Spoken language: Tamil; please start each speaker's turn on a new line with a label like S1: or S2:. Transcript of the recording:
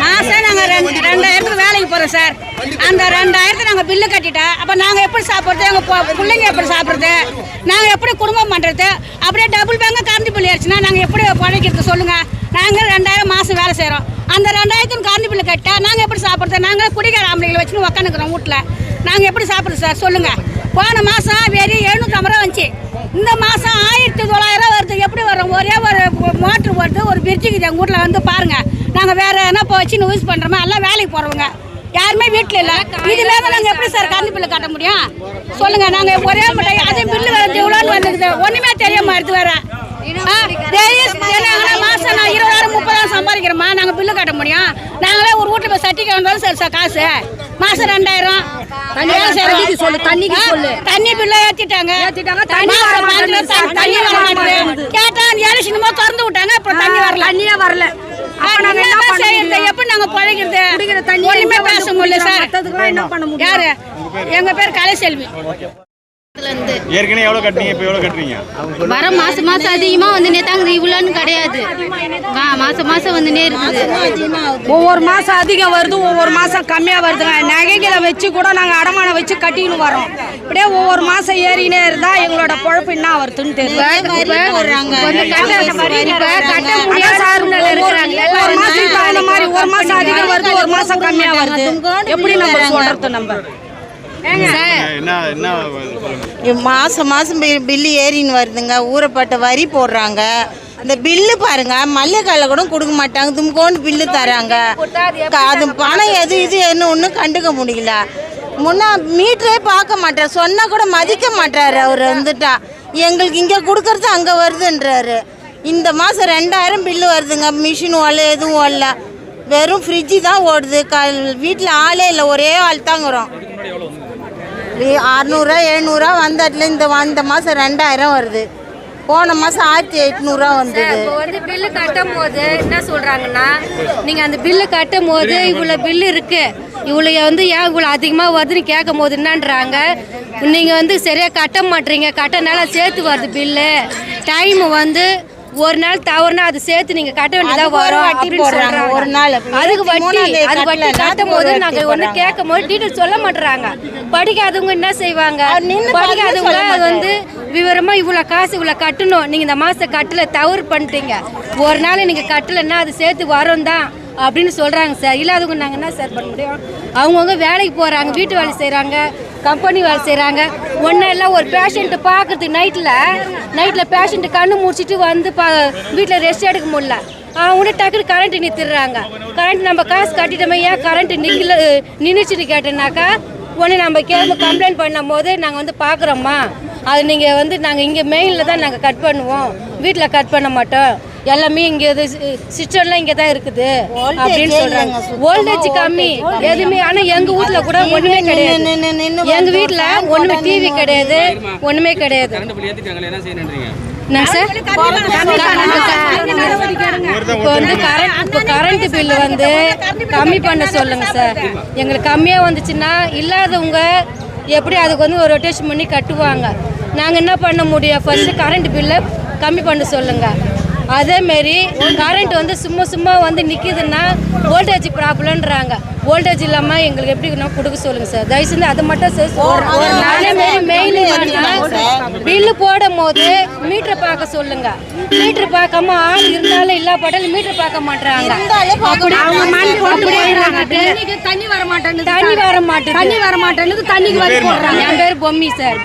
S1: மாதம் நாங்கள் 2000 வேலைக்கு போகிறோம் சார். அந்த 2000 நாங்கள் பில்லு கட்டிட்டா அப்போ நாங்கள் எப்படி சாப்பிட்றது, எங்கள் பிள்ளைங்க எப்படி சாப்பிட்றது, நாங்கள் எப்படி குடும்பம் பண்ணுறது, அப்படியே டபுள் பேங்காக கரண்ட் பில் ஏறிச்சுன்னா நாங்கள் எப்படி பழைக்கிறது சொல்லுங்கள். நாங்கள் 2000 மாதம் வேலை செய்கிறோம். அந்த 2000 கரண்ட் பில்லு கட்டால் நாங்கள் எப்படி சாப்பிட்றது? நாங்கள் குடிக்கிற ஆம்பளைங்களை வச்சுன்னு உக்காந்துக்கிறோம் வீட்டில். நாங்கள் எப்படி சாப்பிட்றது சார் சொல்லுங்கள். போன மாதம் வெறும் 750 ரூபா வந்துச்சு. இந்த மாதம் 1900 வருது. எப்படி வரும்? ஒரே ஒரு மோட்ரு வருது, ஒரு பிரிட்ஜுக்கு எங்கள் வீட்டில் வந்து பாருங்கள். நாங்கள் வேறு என்ன இப்போ வச்சு யூஸ் பண்ணுறோமா? எல்லாம் வேலைக்கு போகிறவங்க யாருமே வீட்டில் இல்லை. இதில் நாங்கள் எப்படி சார் கரண்ட் பில்லு கட்ட முடியும் சொல்லுங்கள். நாங்கள் ஒரே மட்டும் அதே பில்லு வந்து இவ்வளோன்னு வந்துருக்குது, ஒன்றுமே தெரிய மாட்டுது வேறு. மாதம் நான் 20,000 30,000 சம்பாதிக்கிறோமா? நாங்கள் பில்லு கட்ட முடியும்? நாங்களே ஒரு வீட்டில் போய் சட்டிக்கு வந்தாலும் சரி சார் காசு மாதம் 2000. தண்ணி பில்ல ஏற்றிட்டாங்க. தண்ணி வர மாட்டேங்குது. கேட்டா 7 சின்னமா திறந்து விட்டாங்க. அப்புறம் தண்ணி வரல, தண்ணியே வரல. எப்படி நாங்க பழகிறது? ஒண்ணுமே பேச முடியல சார். யாரு? எங்க பேர் கலைசெல்வி.
S2: ஏற்கனவே எவ்வளவு கட்டுறீங்க, இப்போ எவ்வளவு கட்டுறீங்க?
S3: வர மாசம் அதிகமா வந்து நேத்தாங்க இவ்வளோன்னு கிடையாது. மாசம் வந்துனே இருக்குது.
S1: ஒவ்வொரு மாசம் அதிகம் வருது, ஒவ்வொரு மாசம் கம்மியா வருதுங்க. நகைகளை வச்சு கூட நாங்க அடமானம் வச்சு கட்டின்னு வரோம். இப்படியே ஒவ்வொரு மாசம் ஏறினே இருந்தா எங்களோட பொழப்பு என்ன வருதுன்னு தெரியல. ஒரு மாசம் அதிகம் வருது, ஒரு மாசம் கம்மியா வருது. எப்படி நம்ம சொல்றது? நம்ம
S4: மாதம் பில்லு ஏறின்னு வருதுங்க. ஊறப்பட்ட வரி போடுறாங்க. இந்த பில்லு பாருங்க, மல்லிகைக்காயில் கூட கொடுக்க மாட்டாங்க, தும்கோண்டு பில்லு தராங்க. அது பணம் எது இது என்ன ஒன்றும் கண்டுக்க முடியல. முன்னா மீட்டரே பார்க்க மாட்டார், சொன்னால் கூட மதிக்க மாட்டார். அவர் வந்துட்டா எங்களுக்கு இங்கே கொடுக்கறது அங்கே வருதுன்றாரு. இந்த மாதம் 2000 பில்லு வருதுங்க. மிஷின் ஓடல, எதுவும் ஓடல, வெறும் ஃப்ரிட்ஜு தான் ஓடுது. வீட்டில் ஆளே இல்லை, ஒரே ஆள் தாங்கிறோம். 600 700 வந்ததுல இந்த மாதம் 2000 வருது. போன மாதம் 1800 வந்தது.
S3: இப்போ வந்து பில்லு கட்டும் போது என்ன சொல்கிறாங்கன்னா, நீங்கள் அந்த பில்லு கட்டும் போது இவ்வளோ பில்லு இருக்குது, இவ்வளோ வந்து ஏன் இவ்வளோ அதிகமாக வருதுன்னு கேட்கும் போது என்னன்றாங்க, நீங்கள் வந்து சரியாக கட்ட மாட்டீங்க, கட்டனால சேர்த்து வருது பில்லு. டைம் வந்து ஒரு நாள் தவறுனா அது சேர்த்து நீங்க கட்ட வேண்டியதா வரும் அப்படின்னு சொல்றாங்க. ஒரு நாள் அதுக்கு வட்டி கட்டும் போது நாங்க ஒண்ணு கேட்கும் போது டீட்டெயில் சொல்ல மாட்டாங்க. படிக்காதவங்க என்ன செய்வாங்க? படிக்காதவங்க வந்து விவரமா இவ்வளவு காசு இவ்வளவு கட்டணும், நீங்க இந்த மாசம் கட்டல தவறு பண்ணிட்டீங்க, ஒரு நாள் நீங்க கட்டலன்னா அது சேர்த்து வரும் தான் அப்படின்னு சொல்றாங்க சார். இல்லாதவங்க நாங்கள் என்ன சார் பண்ண முடியும்? அவங்கவுங்க வேலைக்கு போகிறாங்க, வீட்டு வேலை செய்கிறாங்க, கம்பெனி வேலை செய்கிறாங்க. ஒன்றும் இல்லை, ஒரு பேஷண்ட்டு பார்க்குறதுக்கு நைட்டில் பேஷண்ட்டு கண்ணு முடிச்சுட்டு வந்து வீட்டில் ரெஸ்ட் எடுக்க முடியல, அவங்களே டக்குனு கரண்ட் நிறுத்திடுறாங்க. கரண்ட் நம்ம காசு கட்டிட்டோமே, ஏன் கரண்ட் நின்றுச்சுன்னு கேட்டேன்னாக்கா ஒன்று நம்ம கம்ப்ளைண்ட் பண்ணும் போது நாங்கள் வந்து பார்க்குறோம்மா, அது நீங்கள் வந்து நாங்கள் இங்கே மெயினில் தான் நாங்கள் கட் பண்ணுவோம், வீட்டில் கட் பண்ண மாட்டோம், எல்லாமே இங்கே சிஸ்டம்லாம் இங்கே தான் இருக்குது அப்படின்னு சொல்கிறாங்க. வோல்டேஜ் கம்மி எதுவுமே. ஆனால் எங்கள் வீட்டில் கூட ஒன்றுமே கிடையாது. எங்கள் வீட்டில் ஒன்றுமே டிவி கிடையாது, ஒன்றுமே கிடையாது. என்ன சார்? இப்போ வந்து கரண்ட் பில்லு வந்து கம்மி பண்ண சொல்லுங்க சார். எங்களுக்கு கம்மியாக வந்துச்சுன்னா இல்லாதவங்க எப்படி அதுக்கு வந்து ஒரு ரொட்டேஷன் பண்ணி கட்டுவாங்க. நாங்கள் என்ன பண்ண முடியும்? ஃபர்ஸ்ட் கரண்ட் பில்லை கம்மி பண்ண சொல்லுங்கள். அதேமாரி கரண்ட் வந்து சும்மா வந்து நிற்கிதுன்னா வோல்டேஜ் ப்ராப்ளம்ன்றாங்க. வோல்டேஜ் இல்லாமல் எங்களுக்கு எப்படி கொடுக்க சொல்லுங்கள் சார். தயவுசெய்து அதை மட்டும் அதேமாரி மெயின் பில்லு போடும் போது மீட்டரை பார்க்க சொல்லுங்கள். மீட்ரு பார்க்காம ஆள் இருந்தாலும் இல்லா பட்டாலும் மீட்டர் பார்க்க மாட்டாங்க. தண்ணி வர மாட்டேன்னு தண்ணிக்கு வரி போடுறாங்க. என் பேர் பொம்மி சார்.